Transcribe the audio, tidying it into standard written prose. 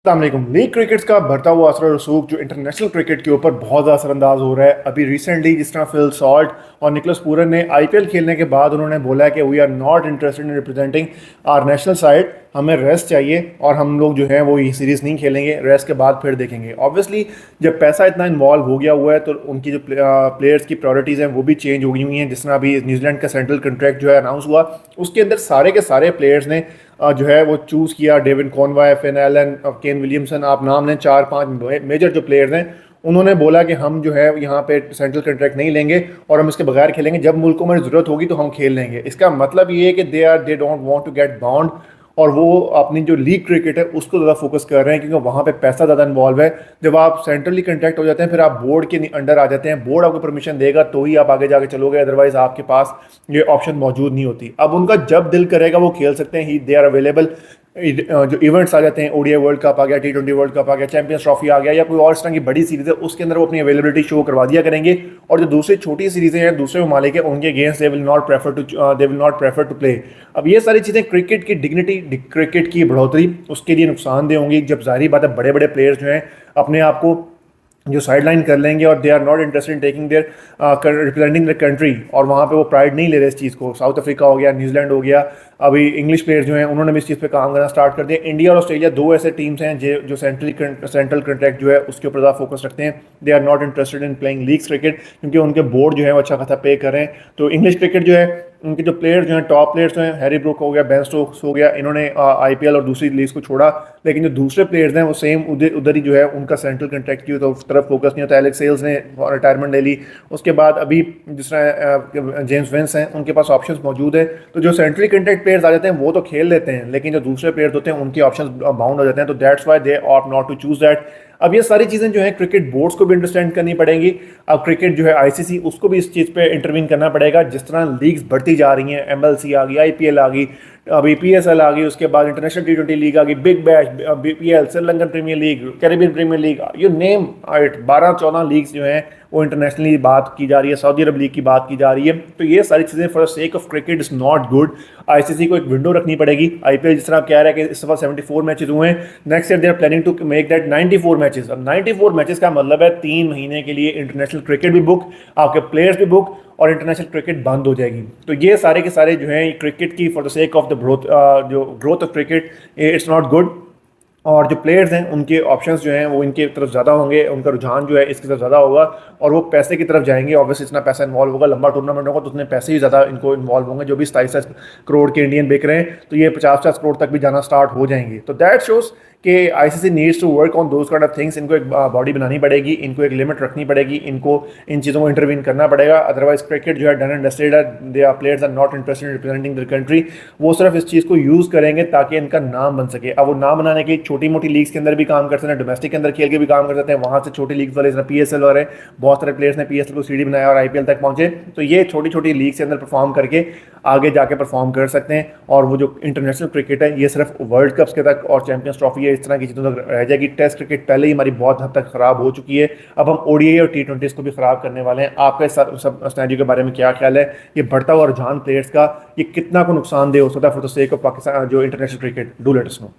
अस्सलाम league cricket का बढ़ता हुआ असर और रसूख जो इंटरनेशनल क्रिकेट के ऊपर बहुत ज़्यादा असरअंदाज हो रहा है। अभी रिसेंटली जिस तरह फिल सॉल्ट और निकोलस पूरन ने आईपीएल खेलने के बाद उन्होंने बोला है कि we are not interested in representing our national side, हमें रेस्ट चाहिए और हम लोग जो है वो ये सीरीज़ नहीं खेलेंगे, रेस्ट के बाद फिर देखेंगे। ऑब्वियसली जब पैसा इतना इन्वॉल्व हो गया हुआ है तो उनकी जो प्लेयर्स की प्रायोरिटीज़ हैं वो भी चेंज हो गई हुई हैं। जिस तरह अभी न्यूजीलैंड का सेंट्रल कॉन्ट्रैक्ट जो है अनाउंस हुआ, उसके अंदर सारे के सारे प्लेयर्स ने जो है वो चूज़ किया। Devon Conway, Finn Allen, Kane Williamson, आप नाम लें, 4-5 मेजर जो प्लेयर्स हैं, उन्होंने बोला कि हम जो है यहाँ पे सेंट्रल कॉन्ट्रैक्ट नहीं लेंगे और हम इसके बगैर खेलेंगे। जब मुल्कों में ज़रूरत होगी तो हम खेल लेंगे। इसका मतलब ये है कि they don't want to get bound और वो अपनी जो लीग क्रिकेट है उसको ज़्यादा फोकस कर रहे हैं क्योंकि वहाँ पे पैसा ज़्यादा इन्वॉल्व है। जब आप सेंट्रली कॉन्ट्रैक्ट हो जाते हैं फिर आप बोर्ड के अंडर आ जाते हैं, बोर्ड आपको परमिशन देगा तो ही आप आगे जाके चलोगे, अदरवाइज आपके पास ये ऑप्शन मौजूद नहीं होती। अब उनका जब दिल करेगा वो खेल सकते हैं, ही दे आर अवेलेबल। जो इवेंट्स आ जाते हैं, ओडीआई वर्ल्ड कप आ गया, टी20 वर्ल्ड कप आ गया, चैंपियंस ट्रॉफी आ गया या कोई और इस तरह की बड़ी सीरीज है, उसके अंदर वो अपनी अवेलेबिलिटी शो करवा दिया करेंगे। और जो दूसरी छोटी सीरीजें हैं, दूसरे ममालिक है, उनके against they will not prefer to play. अब ये सारी चीज़ें क्रिकेट की डिग्निटी, क्रिकेट की बढ़ोतरी, उसके लिए नुकसानदेह होंगी। जब जाहिर बात है बड़े बड़े प्लेयर्स जो हैं अपने आप को जो साइड लाइन कर लेंगे और they are not interested in taking their representing the country, और वहाँ पे वो प्राइड नहीं ले रहे इस चीज़ को। साउथ अफ्रीका हो गया, न्यूजीलैंड हो गया, अभी इंग्लिश प्लेयर्स जो हैं उन्होंने भी इस चीज़ पे काम करना स्टार्ट कर दिया। इंडिया और ऑस्ट्रेलिया दो ऐसे टीम्स हैं जो सेंट्रल कॉन्ट्रैक्ट जो है उसके ऊपर ज़्यादा फोकस रखते हैं। They are not interested in playing leagues cricket क्योंकि उनके बोर्ड जो है वो अच्छा खासा पे कर रहे हैं। तो इंग्लिश क्रिकेट जो है, उनके जो प्लेयर्स जो हैं, टॉप प्लेयर्स जो हैं, हैरी ब्रूक हो गया, बेन स्टोक्स हो गया, इन्होंने आईपीएल और दूसरी लीग्स को छोड़ा। लेकिन जो दूसरे प्लेयर्स हैं वो सेम उधर ही जो है उनका सेंट्रल कॉन्ट्रैक्ट की तरफ फोकस नहीं होता। एलेक्स सेल्स ने रिटायरमेंट ले ली, उसके बाद अभी जिस तरह जेम्स वेंस हैं उनके पास ऑप्शंस मौजूद है। तो जो सेंट्रली कॉन्ट्रैक्ट प्लेयर्स आ जाते हैं वो तो खेल लेते हैं, लेकिन जो दूसरे प्लेयर्स होते हैं उनके ऑप्शंस बाउंड हो जाते हैं। तो that's why they opt not to choose that. अब ये सारी चीज़ें जो है क्रिकेट बोर्ड्स को भी अंडरस्टैंड करनी पड़ेंगी। अब क्रिकेट जो है आईसीसी, उसको भी इस चीज़ पे इंटरवीन करना पड़ेगा। जिस तरह लीग्स बढ़ती जा रही हैं, एमएलसी आ गई, आईपीएल आ गई, अभी पीएसएल आ गई, उसके बाद इंटरनेशनल टी20 लीग आ गई, big bash, BPL, Sri Lankan premier league, Caribbean premier league, you name it, 12-14 leagues जो हैं वो इंटरनेशनली बात की जा रही है, सऊदी अरब लीग की बात की जा रही है। तो ये सारी चीज़ें for the sake of cricket is not good. ICC को एक विंडो रखनी पड़ेगी। आईपीएल जिस तरह आप कह रहे हैं कि इस दफा 74 मैचेस हुए हैं, next year they are planning to make that 94 matches. अब 94 मैचेस का मतलब है 3 महीने के लिए इंटरनेशनल क्रिकेट भी बुक, आपके प्लेयर्स भी बुक, और इंटरनेशनल क्रिकेट बंद हो जाएगी। तो ये सारे के सारे जो हैं क्रिकेट की for the sake of the growth of cricket, it's not good. और जो प्लेयर्स हैं उनके ऑप्शंस जो हैं वो इनके तरफ ज़्यादा होंगे, उनका रुझान जो है इसकी तरफ ज़्यादा होगा और वो पैसे की तरफ जाएंगे। ऑब्वियसली इतना पैसा इन्वॉल्व होगा, लंबा टूर्नामेंट होगा तो उतने पैसे ही ज़्यादा इनको इन्वॉल्व होंगे। जो भी 27 करोड़ के इंडियन बिक रहे हैं तो ये 50-50 करोड़ तक भी जाना स्टार्ट हो जाएंगे। तो दैट शोज़ कि ICC needs to work on those kind of things. इनको एक बॉडी बनानी पड़ेगी, इनको एक लिमिट रखनी पड़ेगी, इनको इन चीज़ों को इंटरवीन करना पड़ेगा। अदरवाइज क्रिकेट जो है डन एंड डस्टेड है, they are players are not interested in representing the country. वो सिर्फ इस चीज़ को यूज़ करेंगे ताकि इनका नाम बन सके। अब वो नाम बनाने के छोटी मोटी लीग्स के अंदर भी काम कर सकते हैं, डोमेस्टिक के अंदर खेल के भी काम कर सकते हैं, वहाँ से छोटी लीग्स वाले पीएसएल वाले बहुत सारे प्लेयर्स ने पीएसएल को सीढ़ी बनाया और आईपीएल तक पहुंचे। तो ये छोटी छोटी लीग के अंदर परफॉर्म करके आगे जाके परफॉर्म कर सकते हैं। और वो जो इंटरनेशनल क्रिकेट है ये सिर्फ वर्ल्ड कप्स के तक और चैंपियंस ट्रॉफी है, इस तरह की चीज़ों तक रह जाएगी। टेस्ट क्रिकेट पहले ही हमारी बहुत हद तक खराब हो चुकी है, अब हम ओडीआई और टी20 को भी खराब करने वाले हैं। आपका इस सब स्नैरियो के बारे में क्या ख्याल है? ये बढ़ता हुआ रुझान प्लेयर्स का ये कितना को नुकसानदेह हो सकता है for the sake of Pakistan जो international cricket? Do let us no.